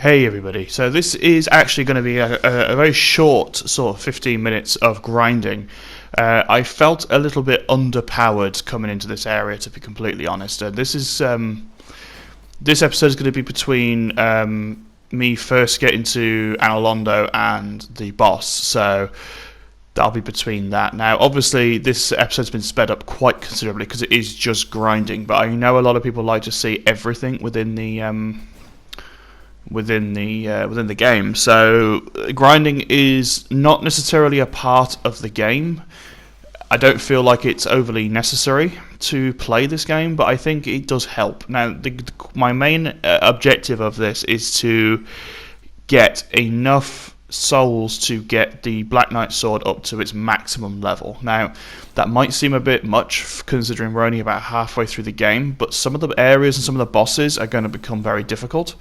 Hey everybody, so this is actually going to be a very short sort of 15 minutes of grinding. I felt a little bit underpowered coming into this area, to be completely honest. This episode is going to be between me first getting to Analondo and the boss, so that'll be between that. Now obviously this episode's been sped up quite considerably because it is just grinding, but I know a lot of people like to see everything within the game. So grinding is not necessarily a part of the game. I don't feel like it's overly necessary to play this game, but I think it does help. Now, my main objective of this is to get enough souls to get the Black Knight sword up to its maximum level. Now, that might seem a bit much considering we're only about halfway through the game, but some of the areas and some of the bosses are going to become very difficult,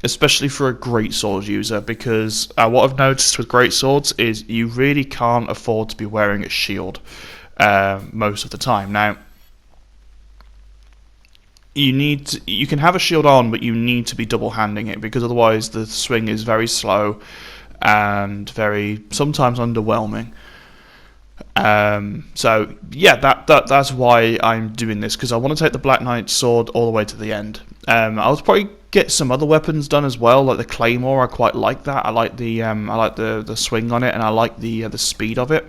especially for a greatsword user, because what I've noticed with greatswords is you really can't afford to be wearing a shield most of the time. Now, you can have a shield on, but you need to be double-handing it, because otherwise the swing is very slow and very sometimes underwhelming. So yeah, that's why I'm doing this, because I want to take the Black Knight sword all the way to the end. I'll probably get some other weapons done as well, like the claymore. I quite like that. I like the swing on it, and I like the speed of it.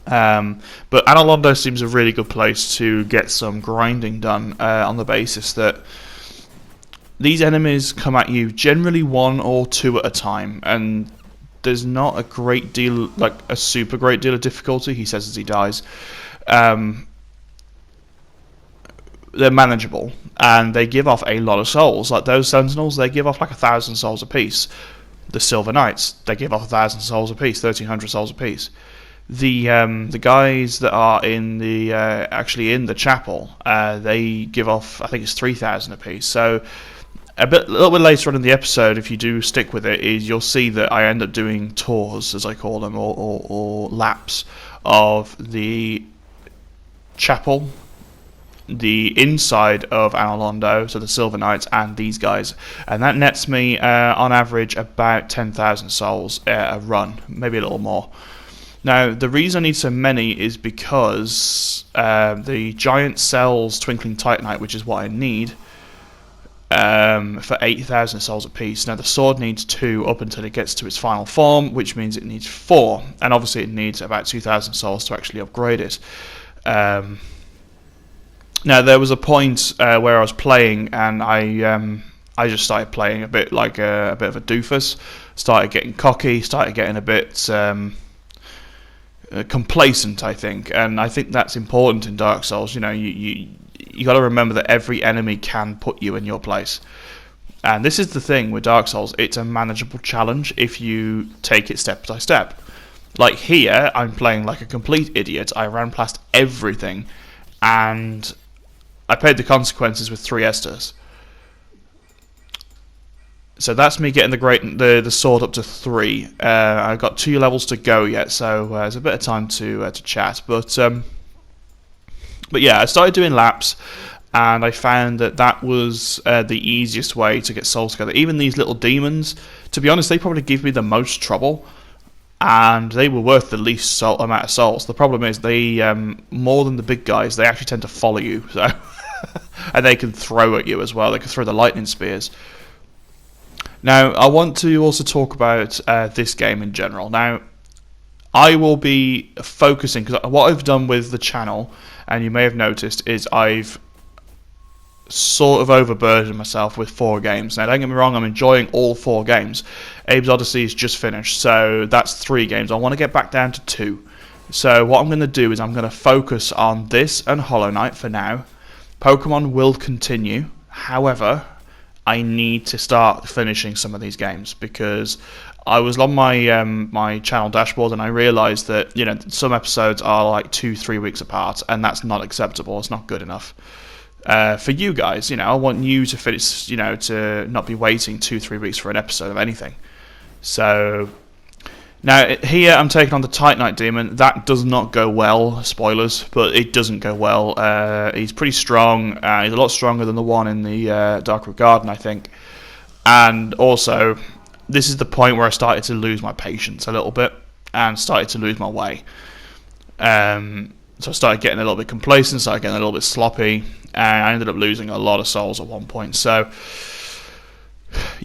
But Analondo seems a really good place to get some grinding done, on the basis that these enemies come at you generally one or two at a time, and there's not a great deal, like a super great deal of difficulty, he says as he dies. They're manageable, and they give off a lot of souls. Like those sentinels, they give off like 1,000 souls apiece. The Silver Knights, they give off 1,000 souls apiece, 1,300 souls apiece. The guys that are in the actually in the chapel, they give off, I think it's 3,000 apiece. So a little bit later on in the episode, if you do stick with it, is you'll see that I end up doing tours, as I call them, or laps of the chapel, the inside of Analondo, so the Silver Knights and these guys, and that nets me on average about 10,000 souls a run, maybe a little more. Now, the reason I need so many is because the giant sells Twinkling Titanite, which is what I need, for 8,000 souls apiece. Now, the sword needs 2 up until it gets to its final form, which means it needs 4, and obviously it needs about 2,000 souls to actually upgrade it. Now, there was a point where I was playing, and I just started playing a bit like a bit of a doofus, started getting cocky, started getting a bit complacent, I think, and I think that's important in Dark Souls. You know, you got to remember that every enemy can put you in your place, and this is the thing with Dark Souls: it's a manageable challenge if you take it step by step. Like here, I'm playing like a complete idiot. I ran past everything, and I paid the consequences with 3 Esters. So that's me getting the sword up to 3. I've got 2 levels to go yet, so there's a bit of time to chat. But yeah, I started doing laps, and I found that was the easiest way to get souls together. Even these little demons, to be honest, they probably give me the most trouble, and they were worth the least amount of souls. The problem is they, more than the big guys, they actually tend to follow you, so and they can throw at you as well. They can throw the lightning spears. Now, I want to also talk about this game in general. Now, I will be focusing, because what I've done with the channel, and you may have noticed, is I've sort of overburdened myself with 4 games. Now, don't get me wrong, I'm enjoying all 4 games. Abe's Odyssey is just finished, so that's 3 games. I want to get back down to 2. So what I'm going to do is I'm going to focus on this and Hollow Knight for now. Pokemon will continue, however, I need to start finishing some of these games, because I was on my my channel dashboard and I realised that, you know, some episodes are like 2-3 weeks apart, and that's not acceptable. It's not good enough for you guys. You know, I want you to finish, you know, to not be waiting 2-3 weeks for an episode of anything. So now here I'm taking on the Titanite Demon. That does not go well, spoilers, but it doesn't go well. He's pretty strong. He's a lot stronger than the one in the Darkroot Garden, I think. And also, this is the point where I started to lose my patience a little bit and started to lose my way. So I started getting a little bit complacent, started getting a little bit sloppy, and I ended up losing a lot of souls at one point. So,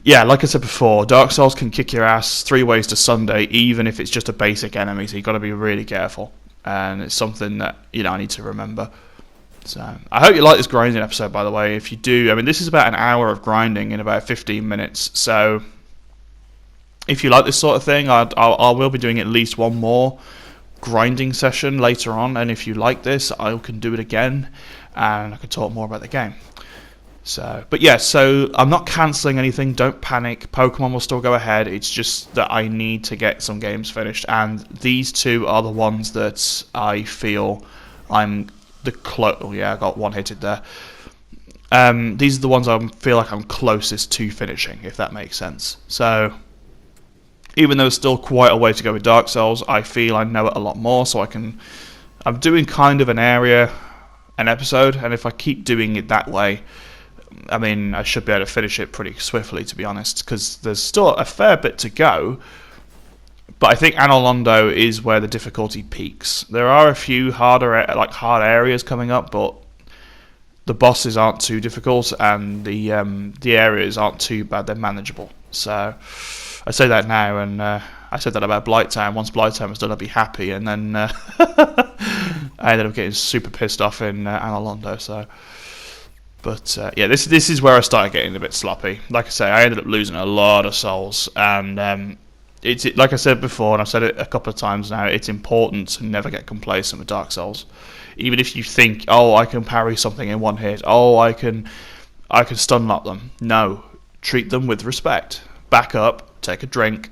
yeah, like I said before, Dark Souls can kick your ass 3 ways to Sunday, even if it's just a basic enemy, so you've got to be really careful. And it's something that, I need to remember. So, I hope you like this grinding episode, by the way. If you do, this is about an hour of grinding in about 15 minutes. So, if you like this sort of thing, I will be doing at least one more grinding session later on. And if you like this, I can do it again, and I can talk more about the game. So, but yeah, so I'm not cancelling anything. Don't panic. Pokemon will still go ahead. It's just that I need to get some games finished, and these 2 are the ones that I feel I'm I got one hitted there. These are the ones I feel like I'm closest to finishing, if that makes sense. So, even though there's still quite a way to go with Dark Souls, I feel I know it a lot more, so I'm doing kind of an episode, and if I keep doing it that way, I should be able to finish it pretty swiftly, to be honest, because there's still a fair bit to go. But I think Anolondo is where the difficulty peaks. There are a few hard areas coming up, but the bosses aren't too difficult, and the areas aren't too bad. They're manageable. So I say that now, and I said that about Blighttown. Once Blighttown was done, I'd be happy, and then I ended up getting super pissed off in Anolondo. So. But yeah, this is where I started getting a bit sloppy. Like I say, I ended up losing a lot of souls, and it's like I said before, and I've said it a couple of times now. It's important to never get complacent with Dark Souls, even if you think, oh, I can parry something in one hit, oh, I can stun lock them. No, treat them with respect. Back up, take a drink,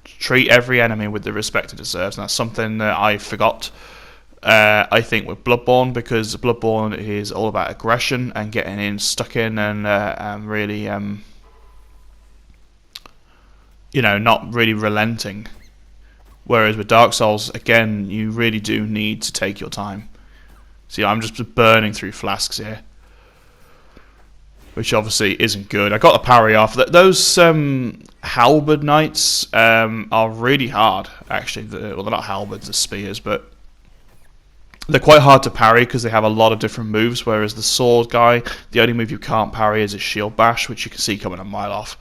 treat every enemy with the respect it deserves, and that's something that I forgot. I think with Bloodborne, because Bloodborne is all about aggression and getting stuck in, and really, not really relenting. Whereas with Dark Souls, again, you really do need to take your time. See, I'm just burning through flasks here, which obviously isn't good. I got the parry off. Those halberd knights are really hard, actually. Well, they're not halberds, they're spears, but they're quite hard to parry because they have a lot of different moves, whereas the sword guy, the only move you can't parry is a shield bash, which you can see coming a mile off.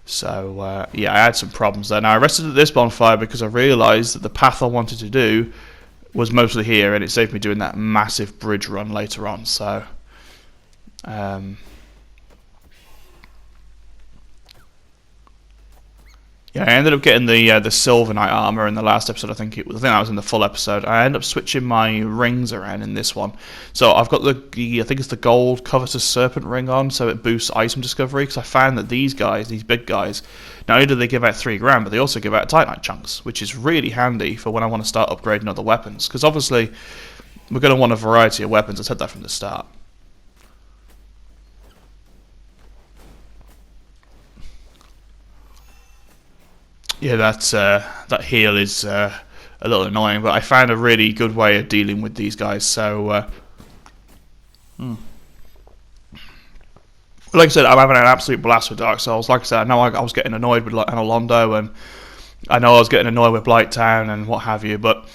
So, yeah, I had some problems there. Now, I rested at this bonfire because I realised that the path I wanted to do was mostly here, and it saved me doing that massive bridge run later on. So, yeah, I ended up getting the Silver Knight armor in the last episode. I think that was in the full episode. I ended up switching my rings around in this one. So I've got I think it's the gold Covetous Serpent ring on, so it boosts item discovery. Because I found that these big guys, not only do they give out 3 grand, but they also give out Titanite chunks, which is really handy for when I want to start upgrading other weapons. Because obviously, we're going to want a variety of weapons. I said that from the start. Yeah, that heal is a little annoying, but I found a really good way of dealing with these guys. So, like I said, I'm having an absolute blast with Dark Souls. Like I said, I know I was getting annoyed with Anolondo, and I know I was getting annoyed with Blighttown and what have you, but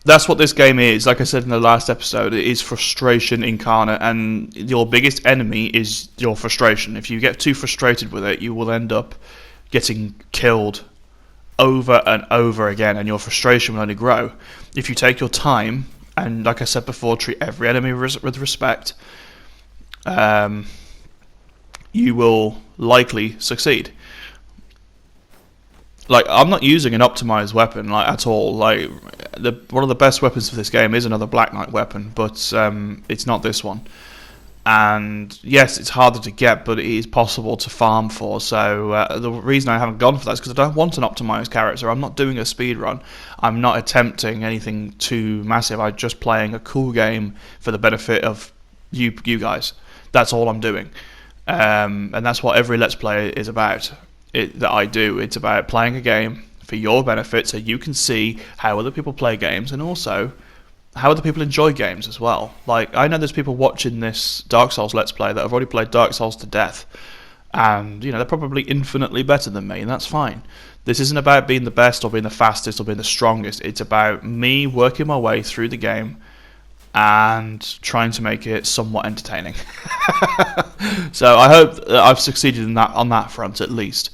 that's what this game is. Like I said in the last episode, it is frustration incarnate, and your biggest enemy is your frustration. If you get too frustrated with it, you will end up getting killed over and over again, and your frustration will only grow. If you take your time, and like I said before, treat every enemy with respect, you will likely succeed. Like, I'm not using an optimized weapon at all. Like, one of the best weapons for this game is another Black Knight weapon, but it's not this one. And yes, it's harder to get, but it is possible to farm for. So the reason I haven't gone for that is because I don't want an optimized character. I'm not doing a speed run. I'm not attempting anything too massive. I'm just playing a cool game for the benefit of you guys. That's all I'm doing, and that's what every Let's Play is about. That I do. It's about playing a game for your benefit, so you can see how other people play games, and also how other people enjoy games as well. Like, I know there's people watching this Dark Souls Let's Play that have already played Dark Souls to death, and they're probably infinitely better than me, and that's fine. This isn't about being the best or being the fastest or being the strongest. It's about me working my way through the game and trying to make it somewhat entertaining. So I hope that I've succeeded in that, on that front at least.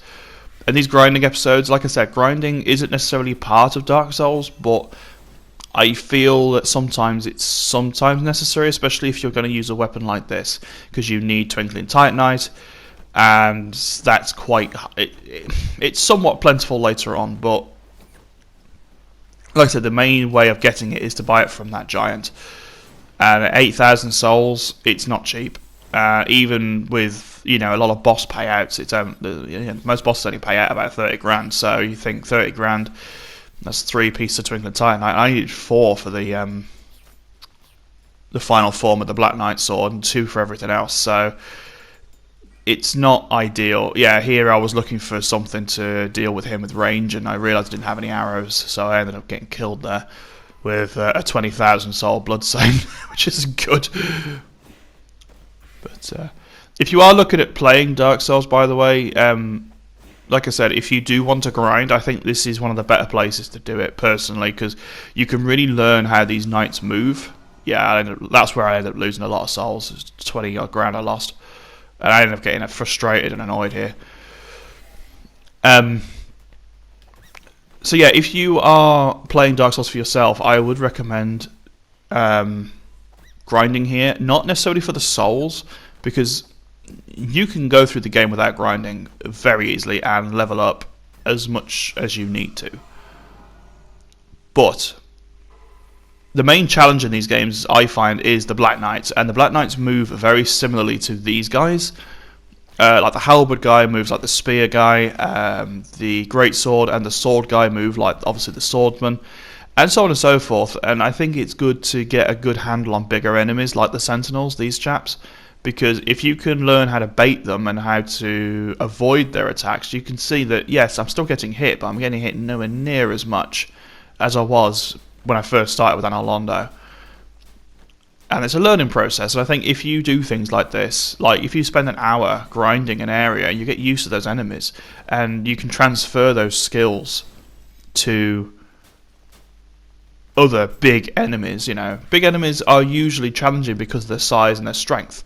And these grinding episodes, like I said, grinding isn't necessarily part of Dark Souls, but I feel that sometimes it's necessary, especially if you're going to use a weapon like this, because you need Twinkling Titanite, and that's it's somewhat plentiful later on, but like I said, the main way of getting it is to buy it from that giant. And at 8,000 souls, it's not cheap. Even with a lot of boss payouts, most bosses only pay out about 30 grand. So you think 30 grand, that's 3 pieces of Twinkling Titanite. I needed 4 for the final form of the Black Knight sword and 2 for everything else. So it's not ideal. Yeah, here I was looking for something to deal with him with range, and I realised I didn't have any arrows, so I ended up getting killed there with a 20,000 soul bloodsail, which is good. But if you are looking at playing Dark Souls, by the way, like I said, if you do want to grind, I think this is one of the better places to do it, personally, because you can really learn how these knights move. Yeah, that's where I ended up losing a lot of souls. It was 20 odd grand I lost. And I ended up getting frustrated and annoyed here. So yeah, if you are playing Dark Souls for yourself, I would recommend grinding here. Not necessarily for the souls, because you can go through the game without grinding very easily and level up as much as you need to. But the main challenge in these games, I find, is the Black Knights, and the Black Knights move very similarly to these guys. Like the halberd guy moves like the spear guy, the greatsword and the sword guy move like obviously the swordsman, and so on and so forth. And I think it's good to get a good handle on bigger enemies like the sentinels, these chaps, because if you can learn how to bait them and how to avoid their attacks, you can see that, yes, I'm still getting hit, but I'm getting hit nowhere near as much as I was when I first started with Analondo. And it's a learning process, and I think if you do things like this, like if you spend an hour grinding an area, you get used to those enemies, and you can transfer those skills to other big enemies. Big enemies are usually challenging because of their size and their strength.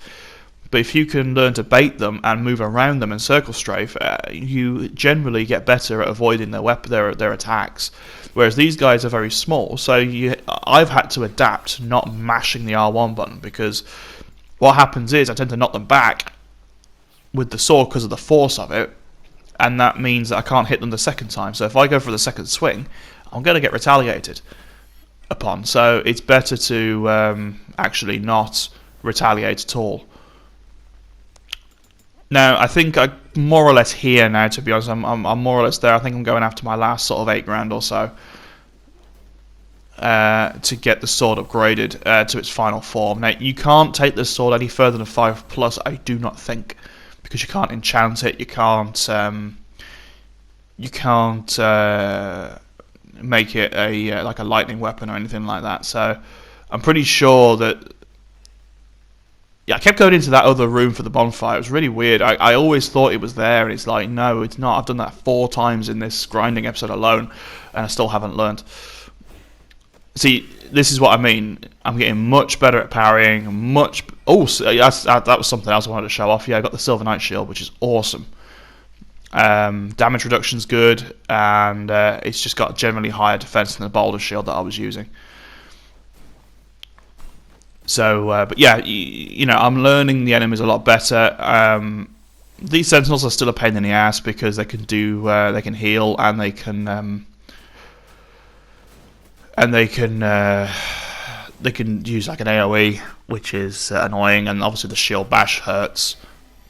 But if you can learn to bait them and move around them and circle strafe, you generally get better at avoiding their attacks. Whereas these guys are very small, so I've had to adapt not mashing the R1 button, because what happens is I tend to knock them back with the sword because of the force of it, and that means that I can't hit them the second time. So if I go for the second swing, I'm going to get retaliated upon. So it's better to actually not retaliate at all. Now, I think I'm more or less here now, to be honest. I'm more or less there. I think I'm going after my last sort of 8 grand or so to get the sword upgraded to its final form. Now, you can't take this sword any further than 5+, I do not think, because you can't enchant it, you can't make it like a lightning weapon or anything like that. So I'm pretty sure that. Yeah, I kept going into that other room for the bonfire. It was really weird. I always thought it was there, and it's like, no, it's not. I've done that 4 times in this grinding episode alone, and I still haven't learned. See, this is what I mean. I'm getting much better at parrying. That was something else I wanted to show off. Yeah, I got the Silver Knight shield, which is awesome. Damage reduction's good, and it's just got generally higher defense than the Boulder shield that I was using. So, but yeah, I'm learning the enemies a lot better. These sentinels are still a pain in the ass because they can heal, and they can use like an AOE, which is annoying, and obviously the shield bash hurts.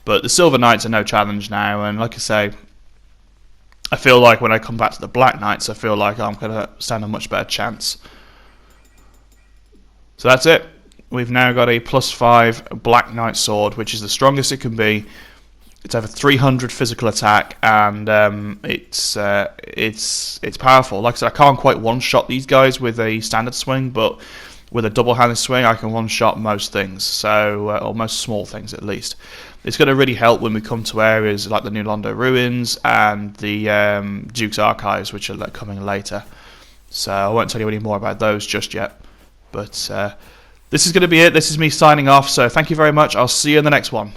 But the Silver Knights are no challenge now, and like I say, I feel like when I come back to the Black Knights, I feel like I'm gonna stand a much better chance. So that's it. We've now got a +5 Black Knight sword, which is the strongest it can be. It's over 300 physical attack, and it's powerful. Like I said, I can't quite one-shot these guys with a standard swing, but with a double-handed swing, I can one-shot most things, so or most small things at least. It's going to really help when we come to areas like the New Londo Ruins and the Duke's Archives, which are coming later. So I won't tell you any more about those just yet. But this is going to be it. This is me signing off, so thank you very much. I'll see you in the next one.